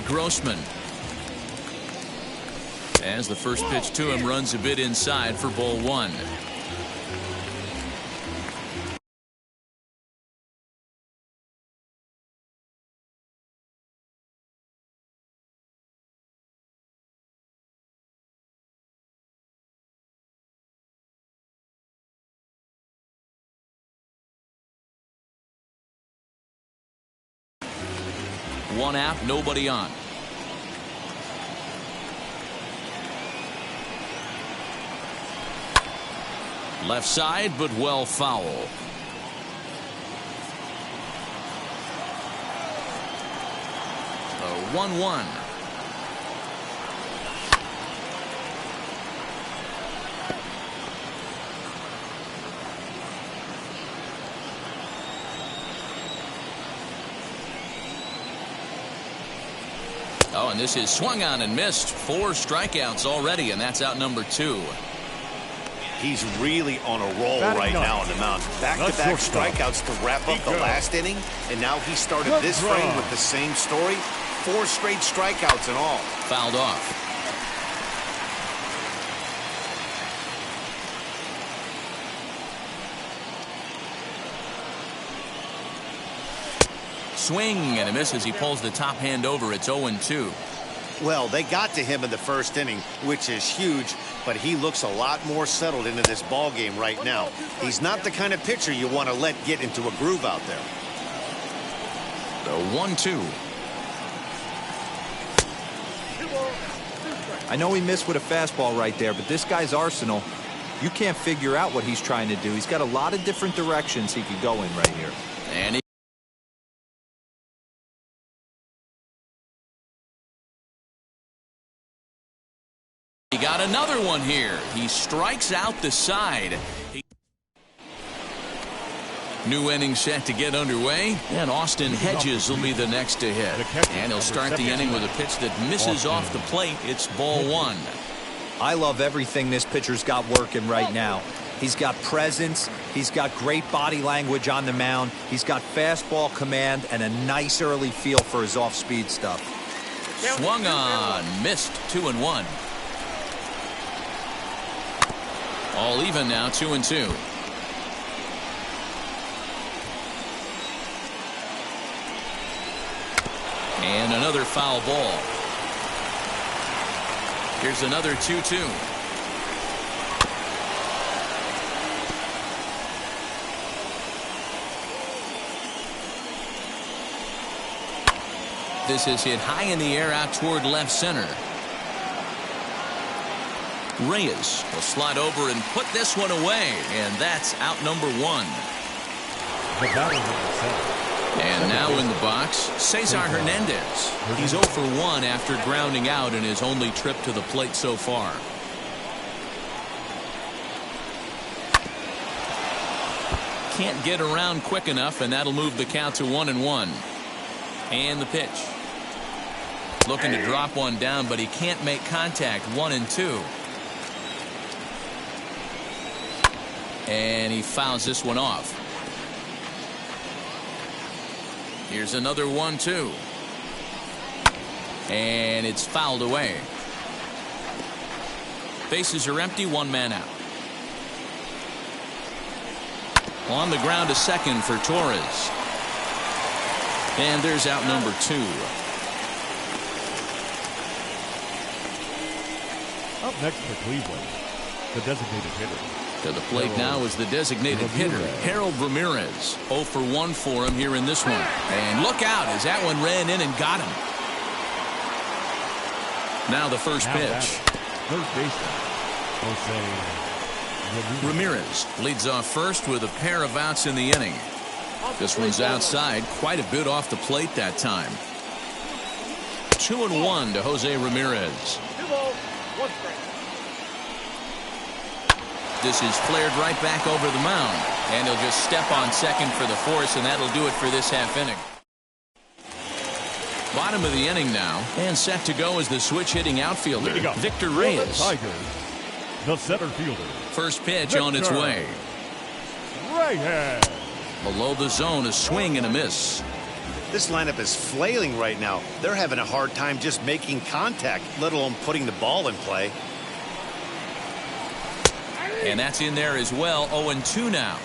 Grossman. As the first pitch to him runs a bit inside for ball one. One out, nobody on. Left side, but well foul. 1-1. Oh, and this is swung on and missed. 4 strikeouts already, and that's out number 2. He's really on a roll right now on the mound. Back-to-back strikeouts to wrap up the last inning, and now he started this frame with the same story. 4 straight strikeouts in all. Fouled off. Swing and a miss as he pulls the top hand over. It's 0-2. Well, they got to him in the first inning, which is huge, but he looks a lot more settled into this ball game right now. He's not the kind of pitcher you want to let get into a groove out there. The 1-2. I know he missed with a fastball right there, but this guy's arsenal, you can't figure out what he's trying to do. He's got a lot of different directions he could go in right here. And he got another one here. He strikes out the side. New inning set to get underway, and Austin Hedges will be the next to hit. And he'll start the inning with a pitch that misses off the plate. It's ball 1. I love everything this pitcher's got working right now. He's got presence. He's got great body language on the mound. He's got fastball command and a nice early feel for his off-speed stuff. Swung on, missed. 2-1. All even now, 2-2. And another foul ball. Here's another 2-2. This is hit high in the air out toward left center. Reyes will slide over and put this one away, and that's out number 1. And now in the box, Cesar Hernandez. He's 0 for 1 after grounding out in his only trip to the plate so far. Can't get around quick enough, and that'll move the count to 1-1. And the pitch. Looking to drop one down, but he can't make contact. 1-2. And he fouls this one off. Here's another 1-2. And it's fouled away. Bases are empty, 1 man out. On the ground to second for Torres. And there's out number 2. Up next for Cleveland, the designated hitter. To the plate now is the designated hitter, Harold Ramirez. 0 for 1 for him here in this one. And look out as that one ran in and got him. Now the first pitch. Third baseman, Ramirez leads off first with a pair of outs in the inning. This one's outside, quite a bit off the plate that time. 2-1 to Jose Ramirez. This is flared right back over the mound, and he'll just step on second for the force, and that'll do it for this half inning. Bottom of the inning now, and set to go is the switch hitting outfielder, Victor Reyes. The center fielder. First pitch on its way. Reyes. Below the zone, a swing and a miss. This lineup is flailing right now. They're having a hard time just making contact, let alone putting the ball in play. And that's in there as well. 0-2 now.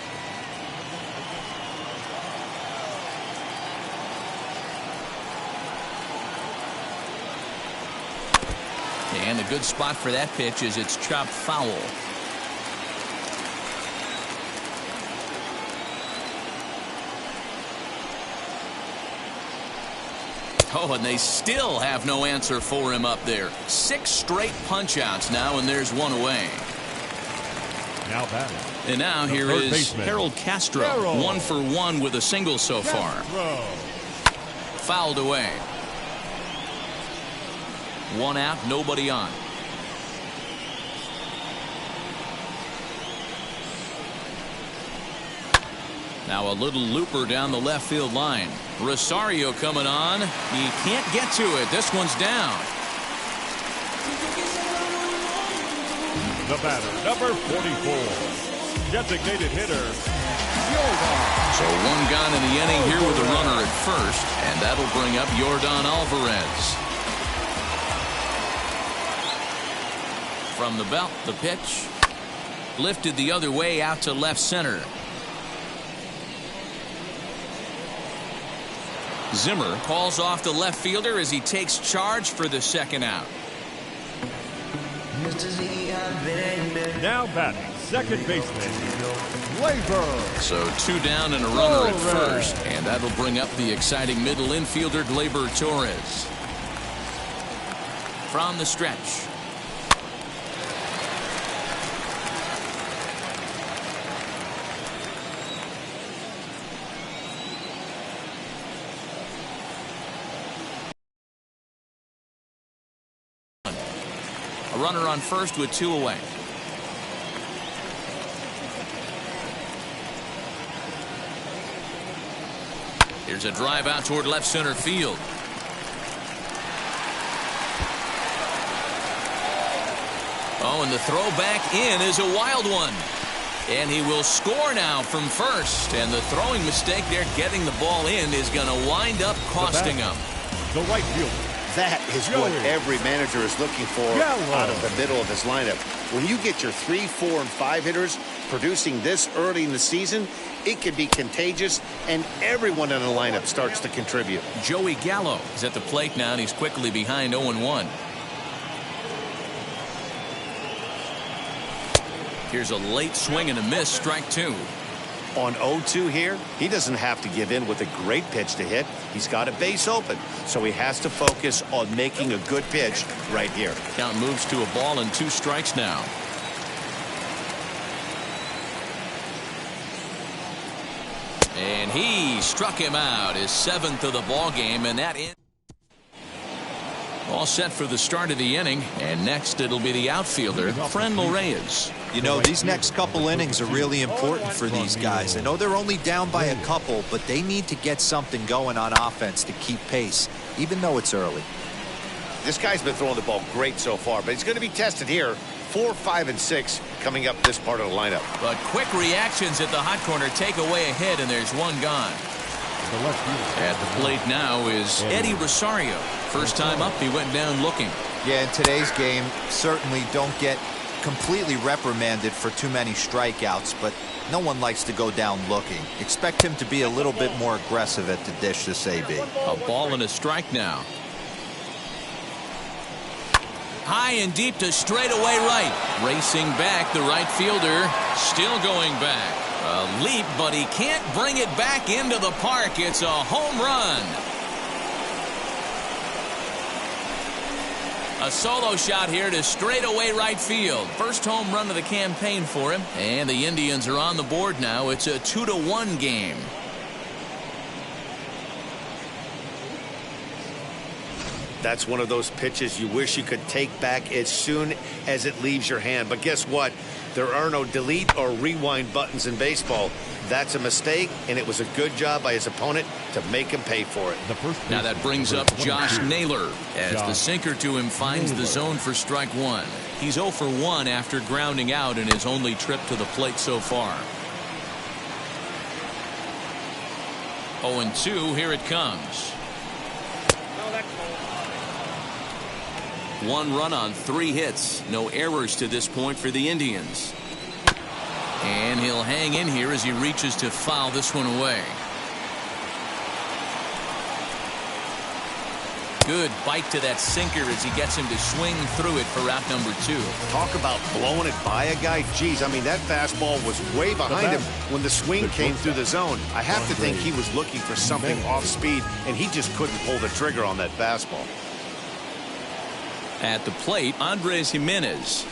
And a good spot for that pitch is it's chopped foul. Oh, and they still have no answer for him up there. 6 straight punch-outs now, and there's one away. Now batting. And now here is Harold Castro. 1 for 1 with a single so far. Fouled away. 1 out, nobody on. Now a little looper down the left field line. Rosario coming on. He can't get to it. This one's down. The batter, number 44. Designated hitter. So 1 gone in the inning here with a runner at first. And that'll bring up Yordan Alvarez. From the belt, the pitch. Lifted the other way out to left center. Zimmer calls off the left fielder as he takes charge for the second out. Now batting, second baseman, Gleyber. So 2 down and a runner at first, and that'll bring up the exciting middle infielder Gleyber Torres. From the stretch. A runner on first with 2 away. Here's a drive out toward left center field. Oh, and the throw back in is a wild one. And he will score now from first. And the throwing mistake there getting the ball in is going to wind up costing him. The right fielder. That is what every manager is looking for out of the middle of his lineup. When you get your 3, 4, and 5 hitters producing this early in the season, it can be contagious, and everyone in the lineup starts to contribute. Joey Gallo is at the plate now, and he's quickly behind 0-1. Here's a late swing and a miss, strike 2. On 0-2 here, he doesn't have to give in with a great pitch to hit. He's got a base open, so he has to focus on making a good pitch right here. Count moves to a ball and 2 strikes now. And he struck him out, his 7th of the ball game, and that in. All set for the start of the inning, and next it'll be the outfielder, Franmil Reyes. You know, these next couple innings are really important for these guys. I know they're only down by a couple, but they need to get something going on offense to keep pace, even though it's early. This guy's been throwing the ball great so far, but he's going to be tested here. 4, 5, and 6 coming up this part of the lineup. But quick reactions at the hot corner take away a hit, and there's 1 gone. At the plate now is Eddie Rosario. First time up, he went down looking. Yeah, in today's game, certainly don't get completely reprimanded for too many strikeouts, but no one likes to go down looking. Expect him to be a little bit more aggressive at the dish this AB. A ball and a strike now. High and deep to straightaway right. Racing back, the right fielder still going back. A leap, but he can't bring it back into the park. It's a home run. A solo shot here to straightaway right field. First home run of the campaign for him. And the Indians are on the board now. It's a 2-1 game. That's one of those pitches you wish you could take back as soon as it leaves your hand. But guess what? There are no delete or rewind buttons in baseball. That's a mistake, and it was a good job by his opponent to make him pay for it. Now that brings up Josh Naylor as the sinker to him finds the zone for strike 1. He's 0 for 1 after grounding out in his only trip to the plate so far. 0-2. Here it comes. 1 run on 3 hits. No errors to this point for the Indians. And he'll hang in here as he reaches to foul this one away. Good bite to that sinker as he gets him to swing through it for out number 2. Talk about blowing it by a guy. Geez, I mean, that fastball was way behind him when the swing came through the zone. I have to think he was looking for something off speed, and he just couldn't pull the trigger on that fastball. At the plate, Andres Jimenez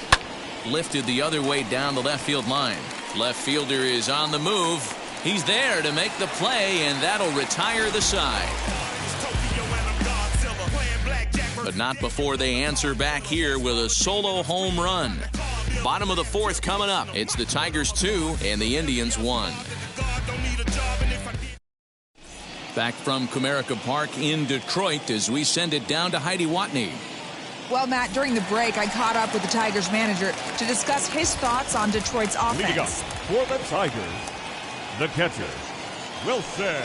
lifted the other way down the left field line. Left fielder is on the move. He's there to make the play, and that'll retire the side. But not before they answer back here with a solo home run. Bottom of the 4th coming up. It's the Tigers 2 and the Indians 1. Back from Comerica Park in Detroit as we send it down to Heidi Watney. Well, Matt, during the break, I caught up with the Tigers manager to discuss his thoughts on Detroit's offense. Leading up for the Tigers, the catcher, Wilson.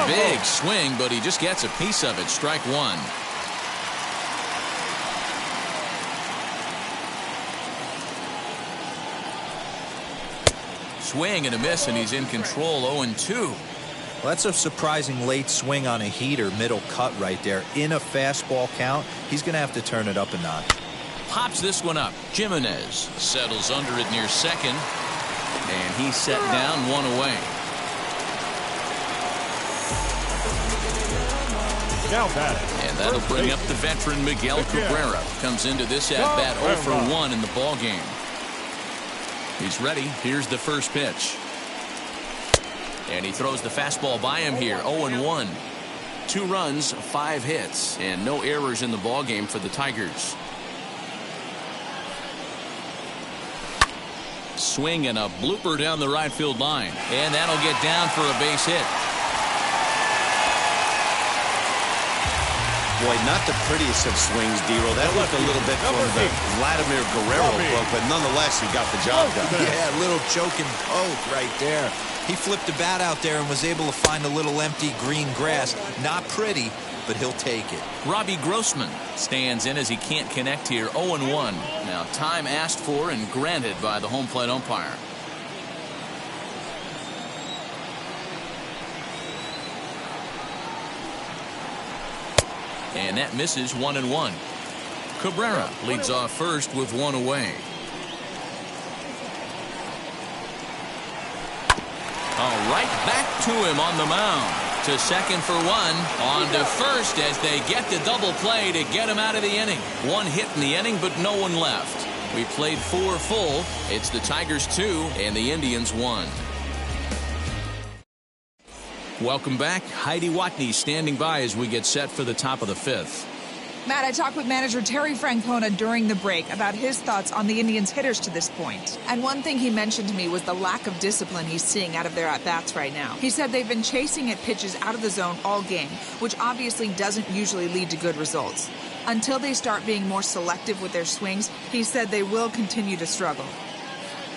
Big swing, but he just gets a piece of it. Strike 1. Swing and a miss, and he's in control. 0-2. Well, that's a surprising late swing on a heater, middle cut right there. In a fastball count, he's going to have to turn it up a notch. Pops this one up. Jimenez settles under it near second, and he's set down 1 away. Now batting. And that'll bring up the veteran Miguel Cabrera. Comes into this at-bat 0 for 1 in the ballgame. He's ready. Here's the first pitch. And he throws the fastball by him here. 0-1. 2 runs, 5 hits, and no errors in the ballgame for the Tigers. Swing and a blooper down the right field line. And that'll get down for a base hit. Boy, not the prettiest of swings, D-Roll. That looked a little bit from the Vladimir Guerrero book, but nonetheless, he got the job done. Yeah, a little choking poke right there. He flipped the bat out there and was able to find a little empty green grass. Not pretty, but he'll take it. Robbie Grossman stands in as he can't connect here. 0-1. Now, time asked for and granted by the home plate umpire. And that misses. 1-1. Cabrera leads off first with 1 away. All right, back to him on the mound. To second for 1. On to first as they get the double play to get him out of the inning. 1 hit in the inning, but no one left. We played 4 full. It's the Tigers 2 and the Indians 1. Welcome back. Heidi Watney standing by as we get set for the top of the 5th. Matt, I talked with manager Terry Francona during the break about his thoughts on the Indians' hitters to this point. And one thing he mentioned to me was the lack of discipline he's seeing out of their at-bats right now. He said they've been chasing at pitches out of the zone all game, which obviously doesn't usually lead to good results. Until they start being more selective with their swings, he said they will continue to struggle.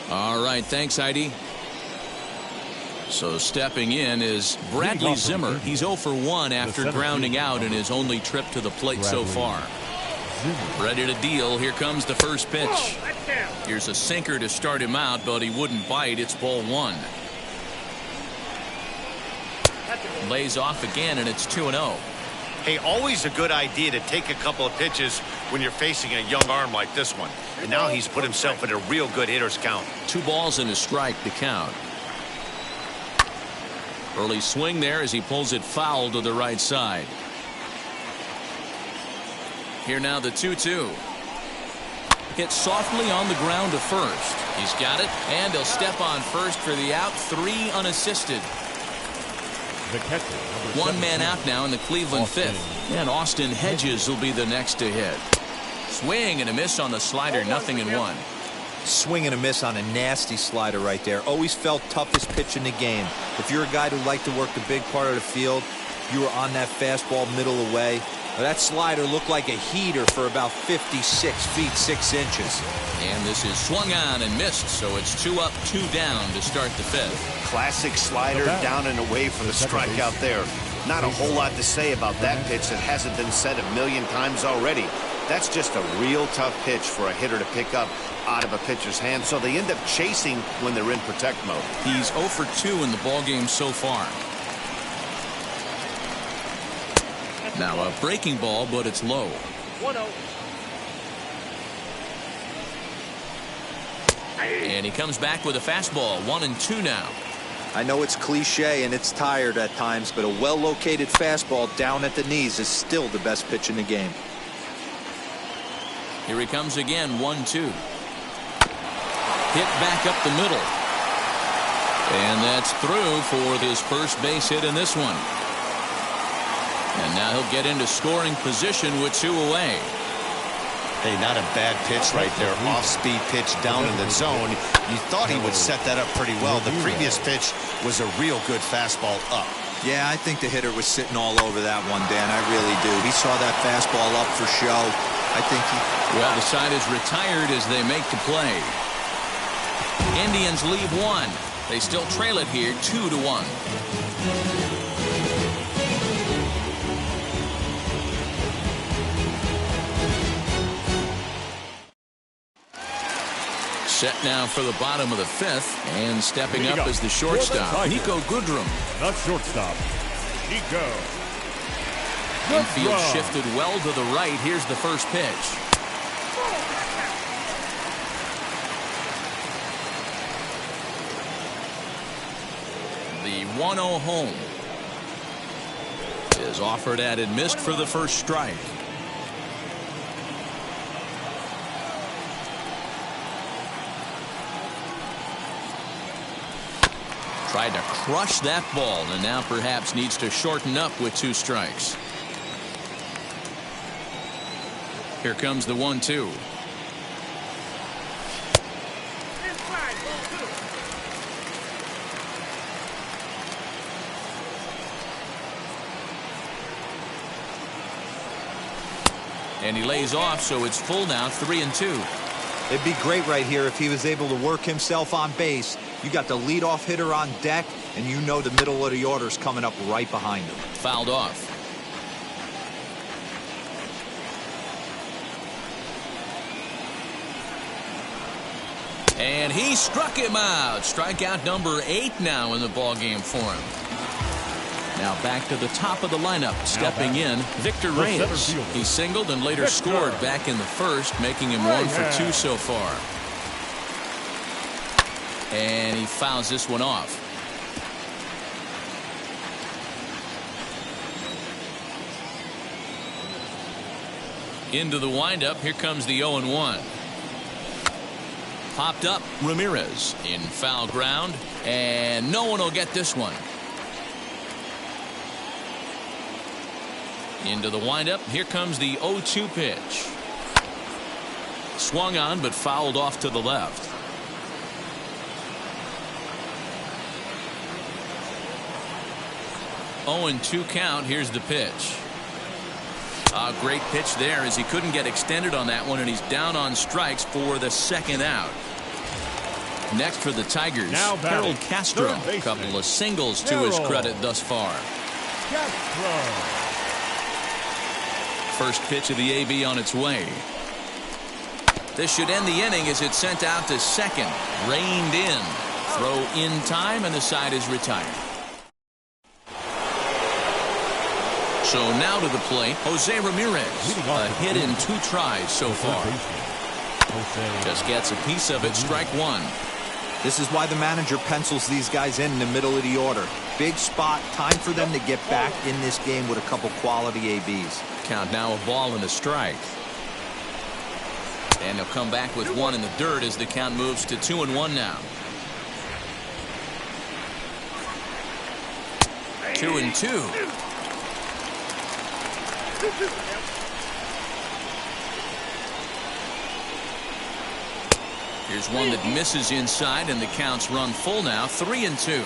All right, thanks, Heidi. So stepping in is Bradley Zimmer. He's 0 for 1 after grounding out in his only trip to the plate so far. Ready to deal. Here comes the first pitch. Here's a sinker to start him out, but he wouldn't bite. It's ball 1. Lays off again, and it's 2-0. Hey, always a good idea to take a couple of pitches when you're facing a young arm like this one. And now he's put himself in a real good hitter's count. 2 balls and a strike to count. Early swing there as he pulls it foul to the right side. Here now the 2-2. Hit softly on the ground to first. He's got it, and he'll step on first for the out. 3 unassisted. The catcher, 1 man out now in the Cleveland 5th. And Austin Hedges will be the next to hit. Swing and a miss on the slider. 0-1. Swing and a miss on a nasty slider right there. Always felt toughest pitch in the game. If you're a guy who liked to work the big part of the field, you were on that fastball middle away. That slider looked like a heater for about 56 feet 6 inches. And this is swung on and missed, so it's 2 up, 2 down to start the 5th. Classic slider, down and away for the strikeout there. Not a whole lot to say about that pitch that hasn't been said a million times already. That's just a real tough pitch for a hitter to pick up out of a pitcher's hand, so they end up chasing when they're in protect mode. He's 0 for 2 in the ballgame so far. Now a breaking ball, but it's low. 1-0. And he comes back with a fastball. 1-2 now. I know it's cliche and it's tired at times, but a well-located fastball down at the knees is still the best pitch in the game. Here he comes again. 1-2. Hit back up the middle. And that's through for his first base hit in this one. And now he'll get into scoring position with 2 away. Hey, not a bad pitch right there. Off-speed pitch down in the zone. You thought he would set that up pretty well. The previous pitch was a real good fastball up. Yeah, I think the hitter was sitting all over that one, Dan. I really do. He saw that fastball up for show. I think he... Well, the side is retired as they make the play. Indians leave 1. They still trail it here 2-1. Set now for the bottom of the 5th, and stepping up is the shortstop, Nico Goodrum. The shortstop, Nico. Infield shifted well to the right. Here's the first pitch. The 1-0 home is offered at and missed for the first strike. Tried to crush that ball, and now perhaps needs to shorten up with 2 strikes. Here comes the 1-2. And he lays off, so it's full now, 3-2. It'd be great right here if he was able to work himself on base. You got the leadoff hitter on deck, and you know the middle of the order's coming up right behind him. Fouled off. And he struck him out. Strikeout number 8 now in the ballgame for him. Now back to the top of the lineup. Stepping in, Victor Reyes. He singled and later scored back in the first, making him 1 for 2 so far. And he fouls this one off. Into the windup. Here comes the 0-1. Popped up Ramirez in foul ground, and no one will get this one. Into the windup. Here comes the 0-2 pitch. Swung on but fouled off to the left. Oh, 0-2 count. Here's the pitch. A great pitch there as he couldn't get extended on that one, and he's down on strikes for the second out. Next for the Tigers, Harold Castro. A couple of singles to his credit thus far. First pitch of the AB on its way. This should end the inning as it's sent out to second. Reined in. Throw in time, and the side is retired. So now to the plate, Jose Ramirez. A hit in 2 tries so far. Just gets a piece of it, strike 1. This is why the manager pencils these guys in the middle of the order. Big spot, time for them to get back in this game with a couple quality ABs. Count now, a ball and a strike. And they'll come back with 1 in the dirt as the count moves to 2-1 now. 2-2. Here's one that misses inside, and the count's run full now, 3-2.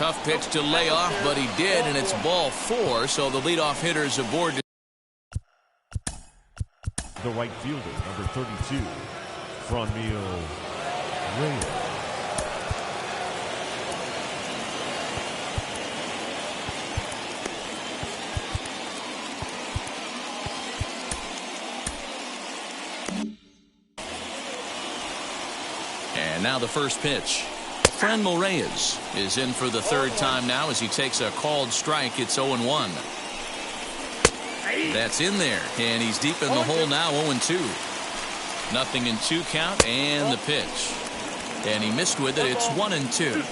tough pitch to lay off, but he did, and it's ball 4, so the leadoff hitter's aboard. The right fielder, number 32, Franmil Reyes. And now the first pitch. Franmil Reyes is in for the third time now as he takes a called strike. It's 0-1. That's in there, and he's deep in the hole now, 0-2. Nothing in 2 count, and the pitch. And he missed with it. It's 1-2.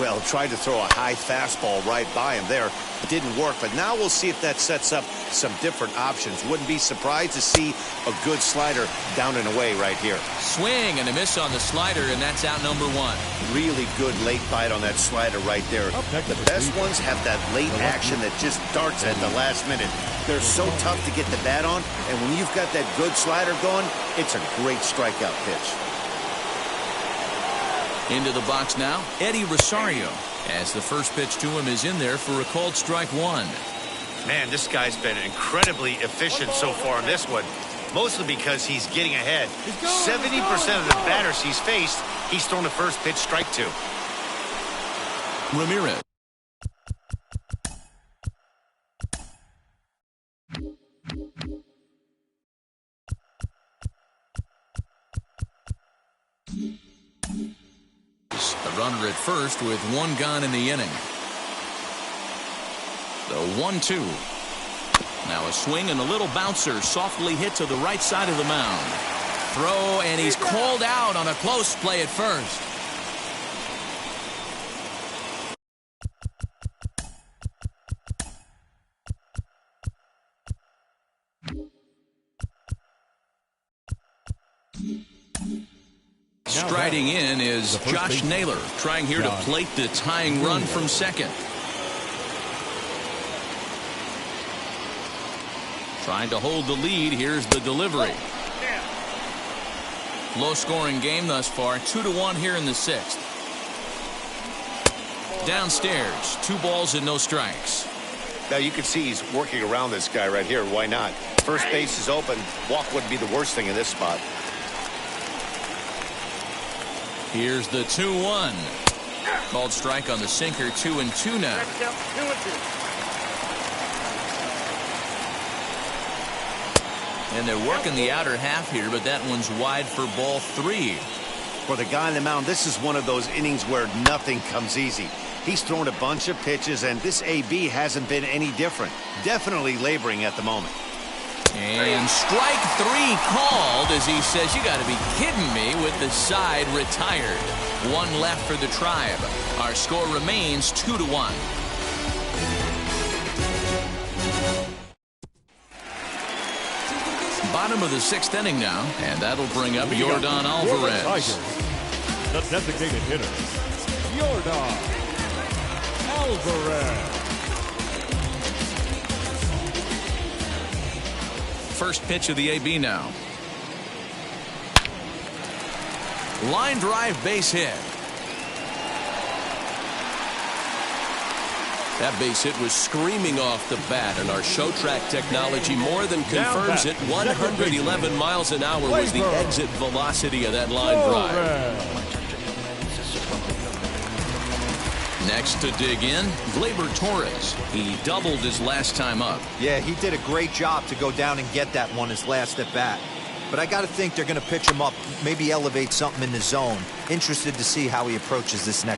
Well, tried to throw a high fastball right by him there. Didn't work, but now we'll see if that sets up some different options. Wouldn't be surprised to see a good slider down and away right here. Swing and a miss on the slider, and that's out number 1. Really good late bite on that slider right there. The best ones have that late action that just darts at the last minute. They're so tough to get the bat on, and when you've got that good slider going, it's a great strikeout pitch. Into the box now, Eddie Rosario, as the first pitch to him is in there for a called strike 1. Man, this guy's been incredibly efficient so far in this one, mostly because he's getting ahead. 70% of the batters he's faced, he's thrown the first pitch strike to. Ramirez. A runner at first with 1 gone in the inning. The 1-2. Now a swing and a little bouncer softly hit to the right side of the mound. Throw, and he's called out on a close play at first. Striding in is Josh Naylor, trying here to plate the tying run from second. Trying to hold the lead. Here's the delivery. Low-scoring game thus far. 2-1 here in the 6th. Downstairs, 2 balls and no strikes. Now you can see he's working around this guy right here. Why not? First base is open. Walk wouldn't be the worst thing in this spot. Here's the 2-1. Called strike on the sinker. 2-2 now. And they're working the outer half here, but that one's wide for ball 3. For the guy on the mound, this is one of those innings where nothing comes easy. He's thrown a bunch of pitches, and this AB hasn't been any different. Definitely laboring at the moment. And strike 3 called as he says, you got to be kidding me, with the side retired. 1 left for the Tribe. Our score remains 2-1. Bottom of the 6th inning now, and that'll bring up Yordan Alvarez. The designated hitter, Yordan Alvarez. First pitch of the AB now. Line drive, base hit. That base hit was screaming off the bat, and our show track technology more than confirms it. 111 miles an hour was the exit velocity of that line drive. Next to dig in, Gleyber Torres. He doubled his last time up. Yeah, he did a great job to go down and get that one his last at bat. But I got to think they're going to pitch him up, maybe elevate something in the zone. Interested to see how he approaches this next.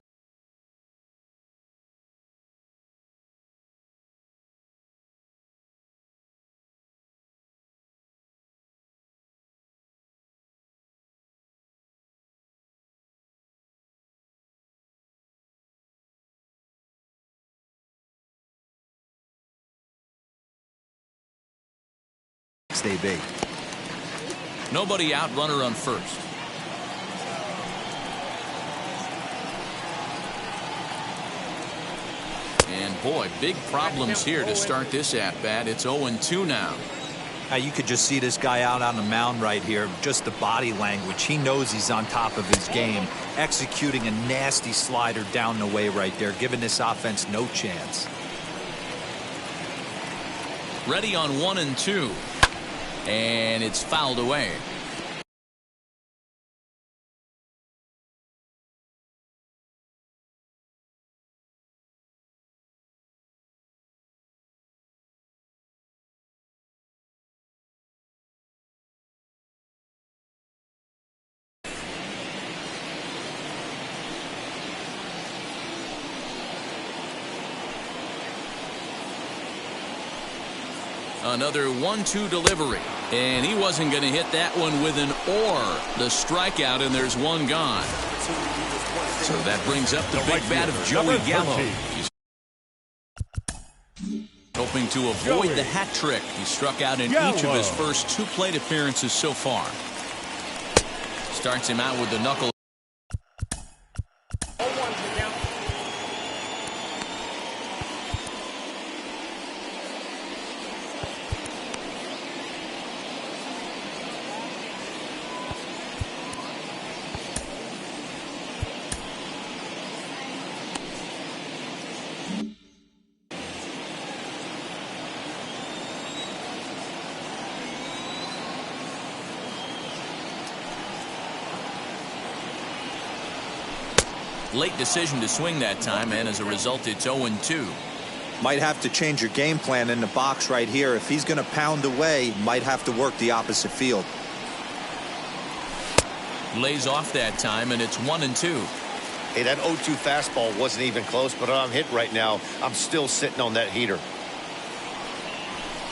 AB. Nobody out, runner on first. And boy, big problems here to start this at bat. It's 0-2 now. You could just see this guy out on the mound right here. Just the body language. He knows he's on top of his game. Executing a nasty slider down the way right there, giving this offense no chance. Ready on 1-2. And it's fouled away. Another 1-2 delivery. And he wasn't going to hit that one with an or. The strikeout, and there's one gone. So that brings up the big bat of Joey Gallo. He's hoping to avoid the hat trick. He struck out in each of his first 2 plate appearances so far. Starts him out with the knuckle. Late decision to swing that time, and as a result, it's 0-2. Might have to change your game plan in the box right here. If he's going to pound away, might have to work the opposite field. Lays off that time, and it's 1-2. Hey, that 0-2 fastball wasn't even close, but I'm hit right now. I'm still sitting on that heater.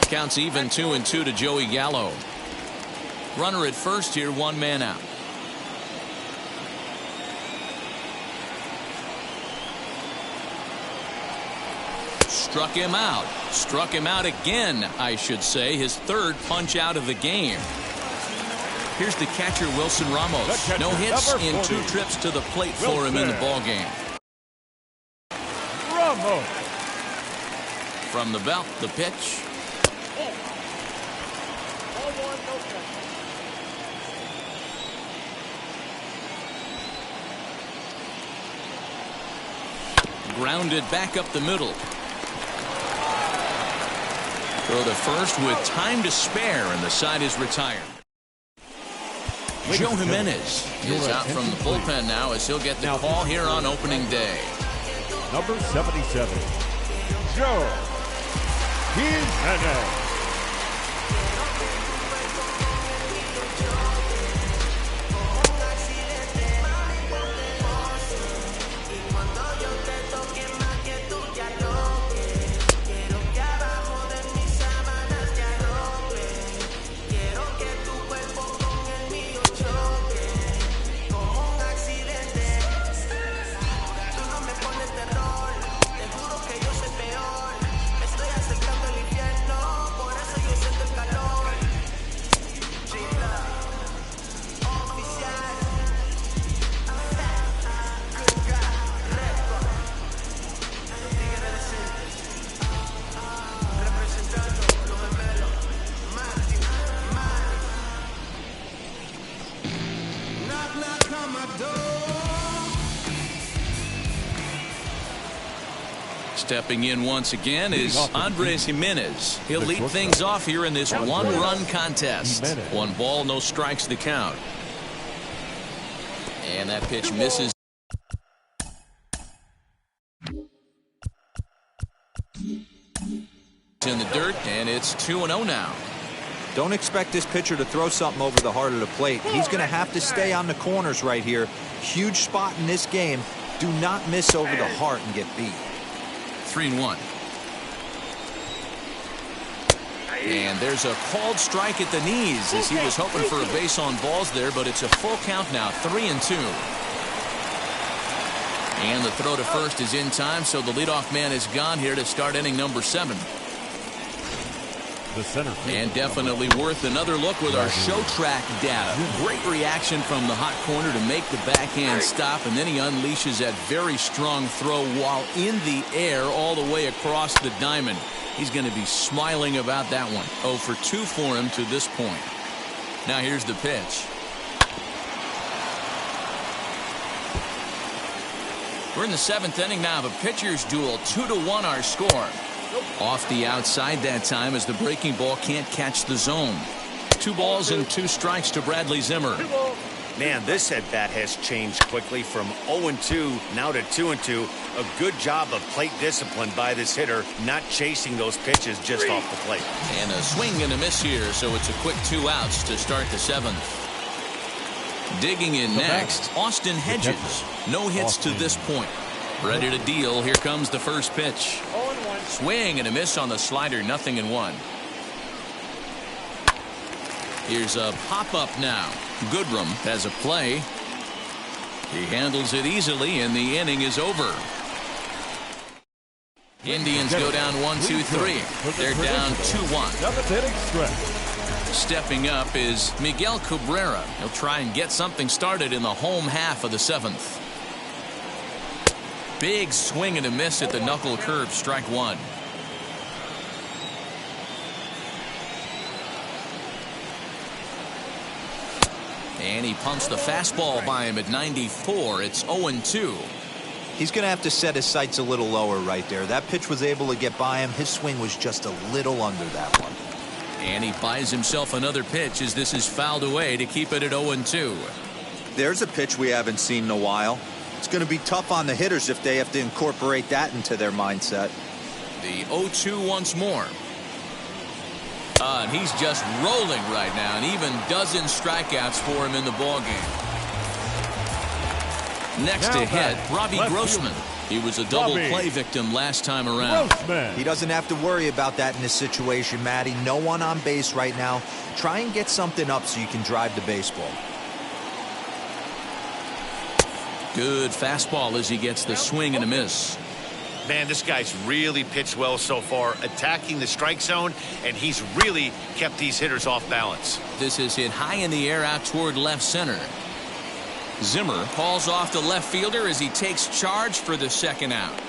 Counts even 2-2 to Joey Gallo. Runner at first here, 1 man out. Struck him out. Struck him out again, I should say. His 3rd punch out of the game. Here's the catcher, Wilson Ramos. No hits in 2 trips to the plate for him in the ballgame. Ramos. From the belt, the pitch. Grounded back up the middle. Throw to first with time to spare, and the side is retired. Joe Jimenez is out from the bullpen now as he'll get the call here on opening day. Number 77, Joe Jimenez. Stepping in once again is Andres Jimenez. He'll lead things off here in this 1-run contest. 1 ball, no strikes the count. And that pitch misses. In the dirt, and it's 2-0 now. Don't expect this pitcher to throw something over the heart of the plate. He's going to have to stay on the corners right here. Huge spot in this game. Do not miss over the heart and get beat. 3-1. And there's a called strike at the knees as he was hoping for a base on balls there, but it's a full count now, 3-2. And the throw to first is in time, so the leadoff man is gone here to start inning number 7. the center field. And definitely worth another look with our show track data. Great reaction from the hot corner to make the backhand stop, and then he unleashes that very strong throw while in the air all the way across the diamond. He's going to be smiling about that one. 0 for 2 for him to this point. Now here's the pitch. We're in the 7th inning now of a pitcher's duel. 2-1 our score. Off the outside that time as the breaking ball can't catch the zone. 2 balls and 2 strikes to Bradley Zimmer. Man, this at-bat has changed quickly from 0-2 now to 2-2. A good job of plate discipline by this hitter, not chasing those pitches just off the plate. And a swing and a miss here, so it's a quick 2 outs to start the 7th. Digging in next, Austin Hedges. No hits to this point. Ready to deal. Here comes the first pitch. Swing and a miss on the slider. 0-1. Here's a pop-up now. Goodrum has a play. He handles it easily, and the inning is over. Indians go down 1-2-3. They're down 2-1. 7th inning stretch. Stepping up is Miguel Cabrera. He'll try and get something started in the home half of the 7th. Big swing and a miss at the knuckle curve. Strike 1. And he punts the fastball by him at 94. It's 0-2. He's going to have to set his sights a little lower right there. That pitch was able to get by him. His swing was just a little under that one. And he buys himself another pitch as this is fouled away to keep it at 0-2. There's a pitch we haven't seen in a while. It's going to be tough on the hitters if they have to incorporate that into their mindset. The 0-2 once more. And he's just rolling right now, and even dozen strikeouts for him in the ballgame. Next to hit, Robbie Grossman. He was a double play victim last time around. He doesn't have to worry about that in this situation, Matty. No one on base right now. Try and get something up so you can drive the baseball. Good fastball as he gets the swing and a miss. Man, this guy's really pitched well so far, attacking the strike zone, and he's really kept these hitters off balance. This is hit high in the air out toward left center. Zimmer calls off the left fielder as he takes charge for the second out.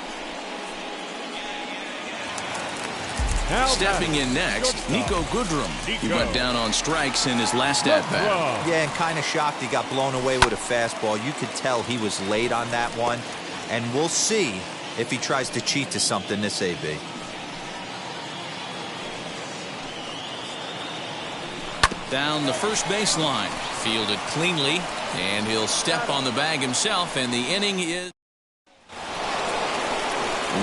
Stepping in next, Nico Goodrum. He went down on strikes in his last at-bat. Yeah, and kind of shocked he got blown away with a fastball. You could tell he was late on that one, and we'll see if he tries to cheat to something this AB. Down the first baseline, fielded cleanly, and he'll step on the bag himself, and the inning is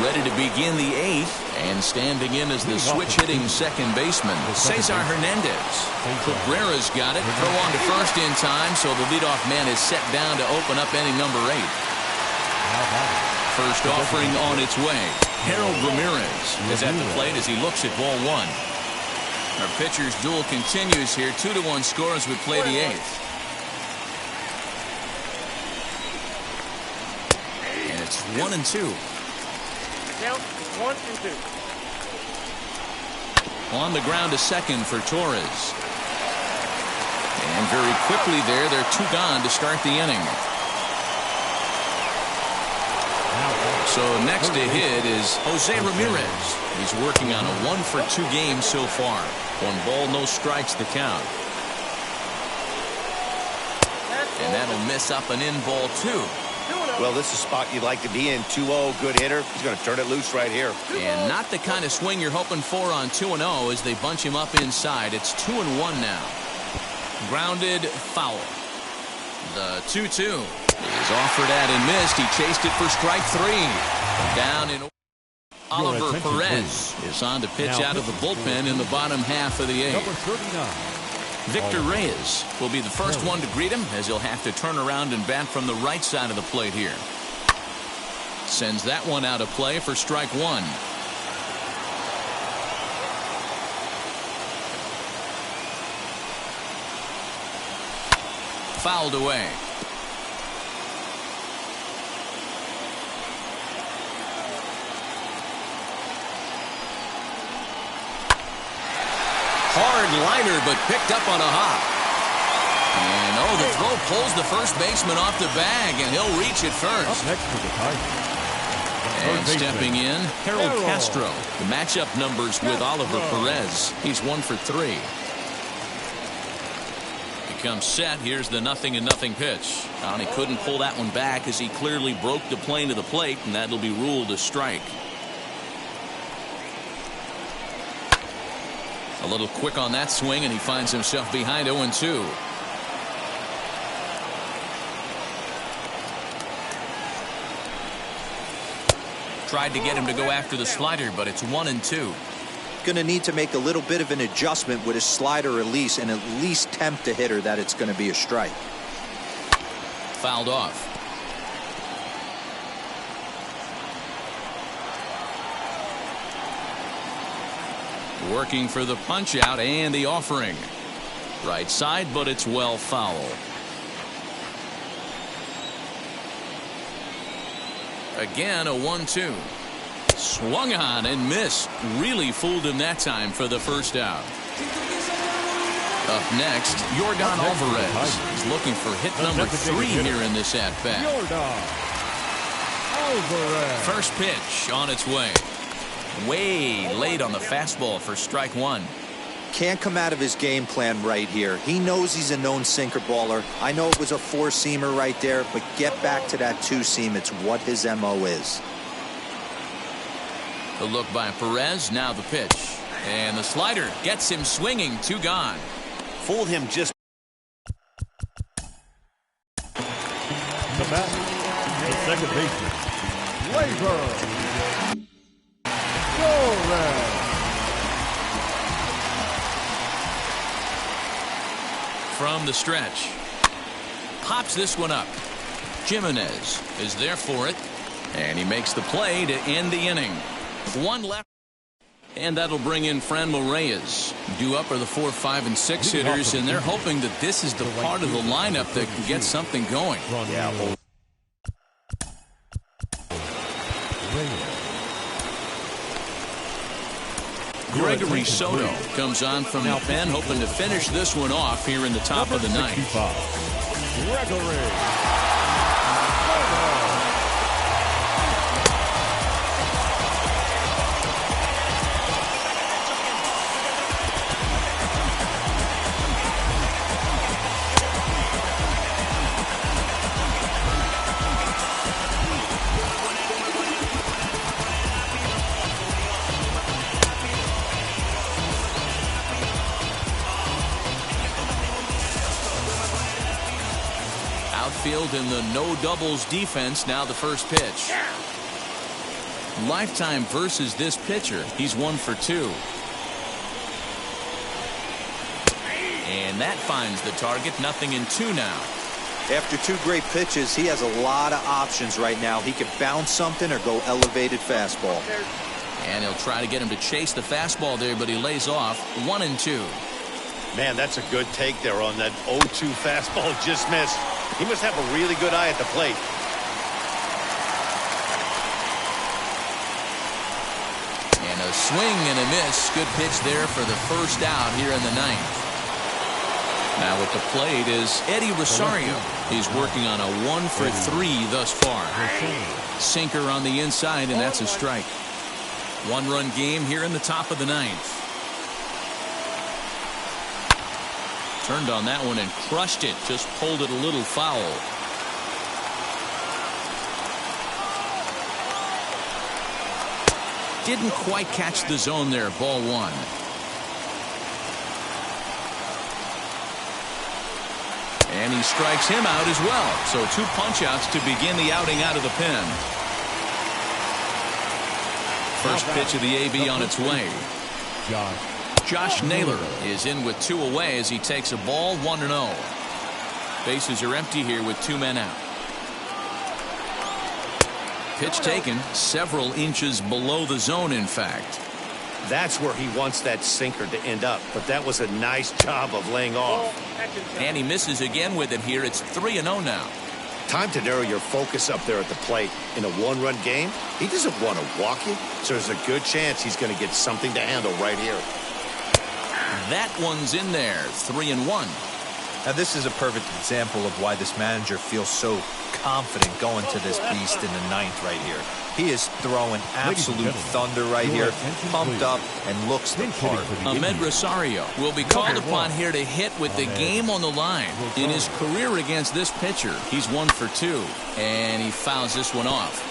ready to begin the 8th, and standing in as the switch-hitting second baseman, Cesar Hernandez. Cabrera's got it. Throw on to first in time, so the leadoff man is set down to open up inning number 8. First offering on its way. Harold Ramirez is at the plate as he looks at ball 1. Our pitcher's duel continues here. 2-1 score as we play the 8th. And it's 1-2. Count 1-2. On the ground to second for Torres. And very quickly there, they're 2 gone to start the inning. So next to hit is Jose Ramirez. He's working on a 1-for-2 game so far. 1 ball, no strikes the count. And that'll miss up and in ball 2. Well, this is a spot you'd like to be in. 2-0, good hitter. He's going to turn it loose right here. And not the kind of swing you're hoping for on 2-0 as they bunch him up inside. It's 2-1 now. Grounded foul. The 2-2 is offered at and missed. He chased it for strike 3. Down in Oliver Perez is on to pitch out of the bullpen in the bottom half of the 8th. Number 39. Victor Reyes will be the first one to greet him as he'll have to turn around and bat from the right side of the plate here. Sends that one out of play for strike 1. Fouled away. Hard liner, but picked up on a hop. And, oh, the throw pulls the first baseman off the bag, and he'll reach it first. Up next to the Tigers. And stepping in, Harold Castro. The matchup numbers with Oliver Perez. He's 1 for 3. Comes set. Here's the 0-0 pitch. And he couldn't pull that one back as he clearly broke the plane to the plate, and that'll be ruled a strike. A little quick on that swing, and he finds himself behind 0-2. Tried to get him to go after the slider, but it's 1-2. Going to need to make a little bit of an adjustment with his slider release and at least tempt a hitter that it's going to be a strike. Fouled off. Working for the punch out and the offering. Right side, but it's well foul. Again, a 1-2. Swung on and missed. Really fooled him that time for the first out. Up next, Yordan Alvarez. He's looking for hit number 3 here in this at-bat. First pitch on its way. Way late on the fastball for strike 1. Can't come out of his game plan right here. He knows he's a known sinker baller. I know it was a 4-seamer right there, but get back to that 2-seam. It's what his MO is. The look by Perez. Now the pitch. And the slider gets him swinging. 2 gone. Fooled him just. The bat, the second baseman, From the stretch. Pops this one up. Jimenez is there for it. And he makes the play to end the inning. 1 left. And that'll bring in Franmil Reyes. Due up are the 4, 5, and 6 hitters, and they're hoping that this is the part of the lineup that can get something going. Yeah. Gregory Soto comes on from the pen, hoping to finish this one off here in the top of the ninth. Gregory. Outfield in the no doubles defense. Now the first pitch. Lifetime versus this pitcher. He's 1 for 2. And that finds the target. 0-2 now. After 2 great pitches, he has a lot of options right now. He could bounce something or go elevated fastball. And he'll try to get him to chase the fastball there, but he lays off. 1-2. Man, that's a good take there on that 0-2 fastball. Just missed. He must have a really good eye at the plate. And a swing and a miss. Good pitch there for the first out here in the ninth. Now at the plate is Eddie Rosario. He's working on a 1 for 3 thus far. Sinker on the inside, and that's a strike. 1-run game here in the top of the ninth. Turned on that one and crushed it. Just pulled it a little foul. Didn't quite catch the zone there. Ball 1. And he strikes him out as well. So 2 punch-outs to begin the outing out of the pen. First pitch of the AB on its way. Josh Naylor is in with 2 away as he takes a ball. 1-0. Bases are empty here with 2 men out. Pitch taken several inches below the zone, in fact. That's where he wants that sinker to end up, but that was a nice job of laying off. And he misses again with it here. It's 3-0 now. Time to narrow your focus up there at the plate. In a 1-run game, he doesn't want to walk you, so there's a good chance he's going to get something to handle right here. That one's in there, 3-1. Now, this is a perfect example of why this manager feels so confident going to this beast in the 9th right here. He is throwing absolute thunder right here, pumped up, and looks the part. Ahmed Rosario will be called upon here to hit with the game on the line. In his career against this pitcher, he's 1 for 2, and he fouls this one off.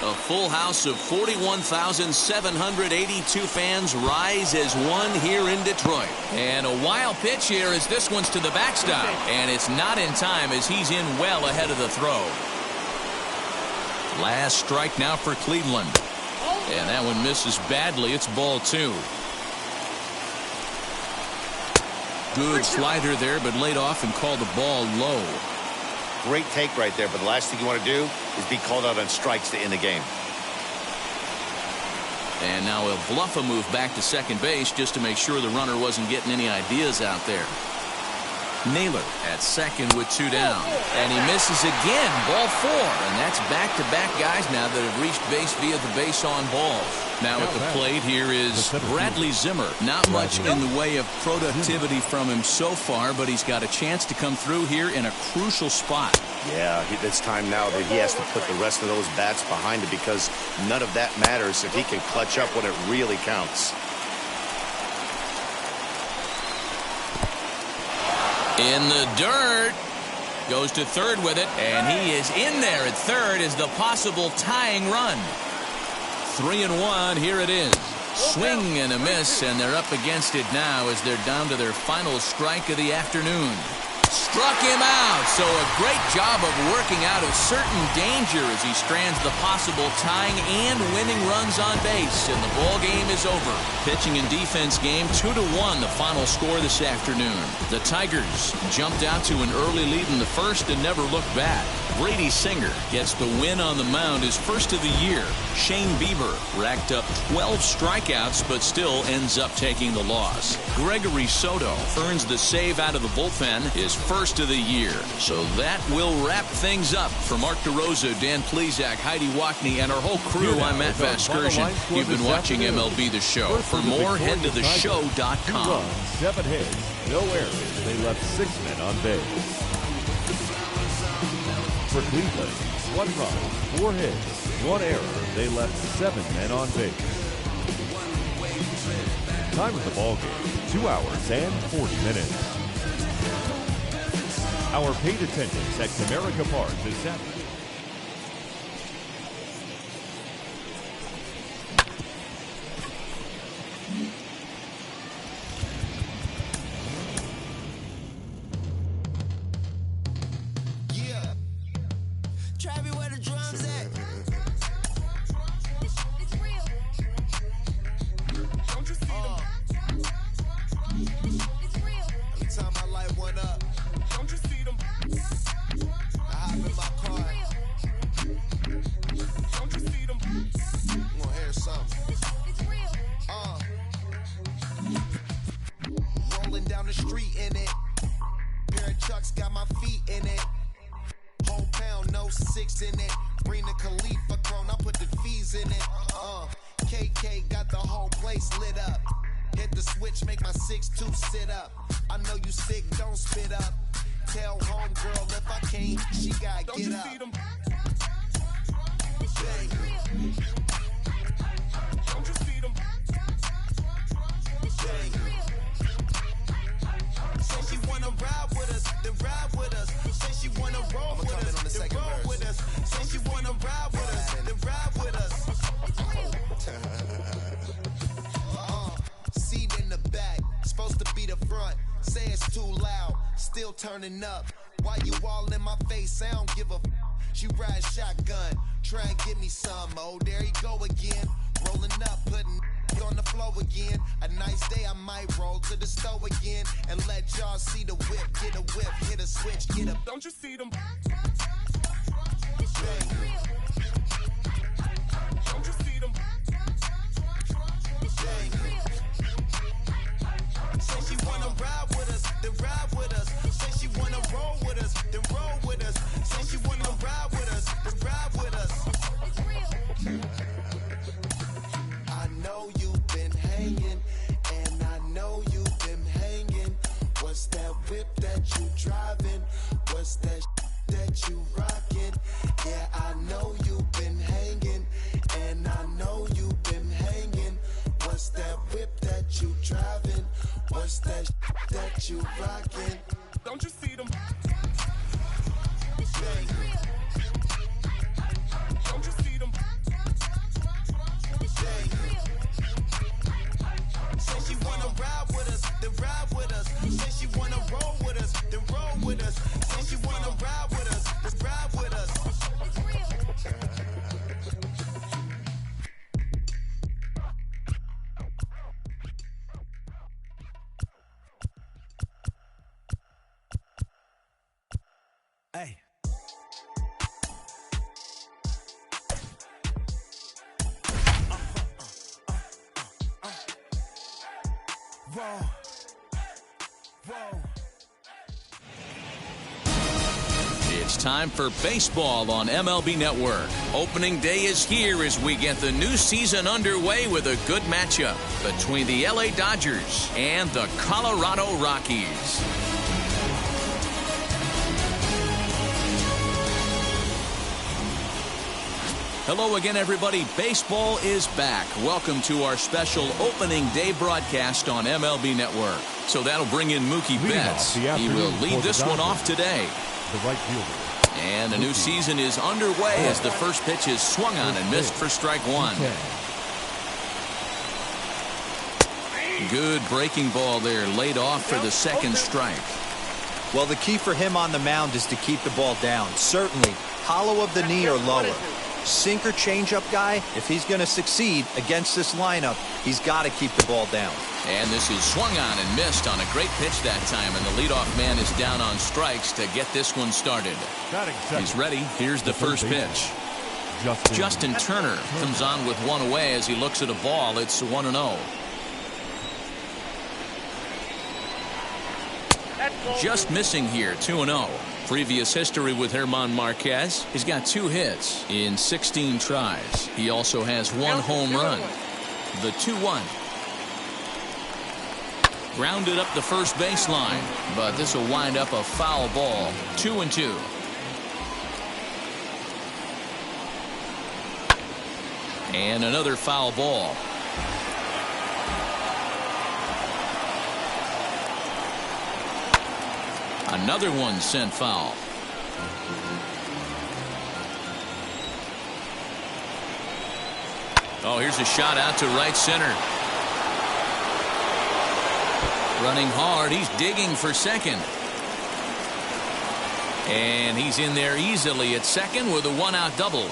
A full house of 41,782 fans rise as one here in Detroit. And a wild pitch here as this one's to the backstop. And it's not in time as he's in well ahead of the throw. Last strike now for Cleveland. And that one misses badly. It's ball 2. Good slider there, but laid off and called the ball low. Great take right there, but the last thing you want to do is be called out on strikes to end the game. And now he'll bluff a move back to second base just to make sure the runner wasn't getting any ideas out there. Naylor at second with 2 down. And he misses again, ball 4. And that's back-to-back guys now that have reached base via the base on balls. Now at the plate here is Bradley Zimmer. Not much in the way of productivity from him so far, but he's got a chance to come through here in a crucial spot. Yeah, it's time now that he has to put the rest of those bats behind it, because none of that matters if he can clutch up when it really counts. In the dirt. Goes to third with it, and he is in there at third as the possible tying run. 3-1, here it is. Swing and a miss, and they're up against it now as they're down to their final strike of the afternoon. Struck him out, so a great job of working out of certain danger as he strands the possible tying and winning runs on base, and the ball game is over. Pitching and defense game 2-1, the final score this afternoon. The Tigers jumped out to an early lead in the first and never looked back. Brady Singer gets the win on the mound, his first of the year. Shane Bieber racked up 12 strikeouts but still ends up taking the loss. Gregory Soto earns the save out of the bullpen, his first of the year. So that will wrap things up. For Mark DeRosa, Dan Plesac, Heidi Wackney, and our whole crew, I'm Matt Vasgersian. You've been watching MLB The Show. For more, head to theshow.com. 7 hits, no errors. They left 6 men on base. For Cleveland, 1 run, 4 hits, 1 error. They left 7 men on base. Time of the ball game, 2 hours and 40 minutes. Our paid attendance at Comerica Park is Saturday. Turning up, why you all in my face? I don't give a She ride shotgun, try and give me some. Oh, there you go again, rolling up, putting on the floor again. A nice day, I might roll to the stove again and let y'all see the whip. Get a whip, hit a switch, get a. Don't you see them? Don't you see them? Say she wanna ride with us, then ride with us. Say she wanna roll with us, then roll with us. Say she wanna ride with us, then ride with us. I know you've been hanging, and I know you've been hating. that you driving? What's that that you rocking? Yeah, I know you've been hanging, and I know you've been hanging. What's that whip that you driving? What's that that you rocking? Don't you see them? Don't you see them? Say she wanna ride with us, then ride with us. Say she wanna roll with us, then roll with us. Say she wanna ride with us, then ride with us. Hey. Whoa. Whoa. It's time for baseball on MLB Network. Opening day is here as we get the new season underway with a good matchup between the LA Dodgers and the Colorado Rockies. Hello again, everybody. Baseball is back. Welcome to our special opening day broadcast on MLB Network. So that'll bring in Mookie Betts. He will lead this one off today. The right fielder. And a new season is underway as the first pitch is swung on and missed for strike one. Good breaking ball there, laid off for the second strike. Well, the key for him on the mound is to keep the ball down. Certainly, hollow of the knee or lower. Sinker changeup guy, if he's going to succeed against this lineup, he's got to keep the ball down. And this is swung on and missed on a great pitch that time, and the leadoff man is down on strikes to get this one started. He's ready. Here's the first pitch. Justin Turner comes on with one away as he looks at a ball. It's 1-0. Just missing here, 2-0. Previous history with German Marquez. He's got 2 hits in 16 tries. He also has 1 home run. The 2-1. Grounded up the first baseline, but this will wind up a foul ball. 2-2. And another foul ball. Another one sent foul. Oh, here's a shot out to right center. Running hard. He's digging for second. And he's in there easily at second with a 1-out double.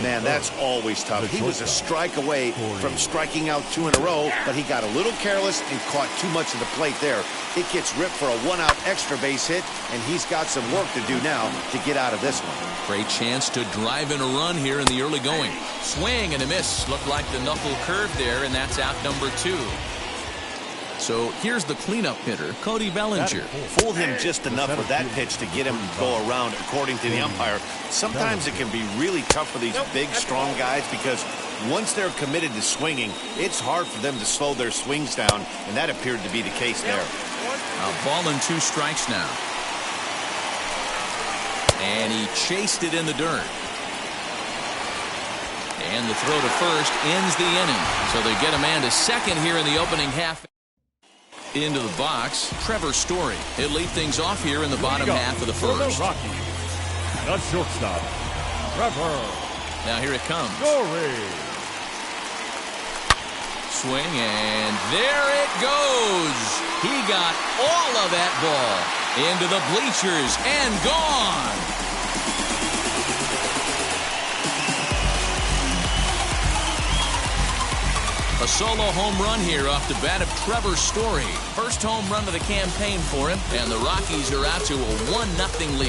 Man, that's always tough. He was a strike away from striking out 2 in a row, but he got a little careless and caught too much of the plate there. It gets ripped for a 1-out extra base hit, and he's got some work to do now to get out of this one. Great chance to drive in a run here in the early going. Swing and a miss. Looked like the knuckle curve there, and that's out number 2. So here's the cleanup hitter, Cody Bellinger. Fooled him just enough with that pitch to get him to go around, according to the umpire. Sometimes it can be really tough for these big, strong guys because once they're committed to swinging, it's hard for them to slow their swings down, and that appeared to be the case there. A ball and 2 strikes now. And he chased it in the dirt. And the throw to first ends the inning. So they get a man to second here in the opening half. Into the box, Trevor Story. He'll lead things off here in the bottom half of the first. The shortstop, Trevor. Now here it comes. Story. Swing, and there it goes. He got all of that ball into the bleachers and gone. A solo home run here off the bat of Trevor Story. First home run of the campaign for him, and the Rockies are out to a 1-0 lead.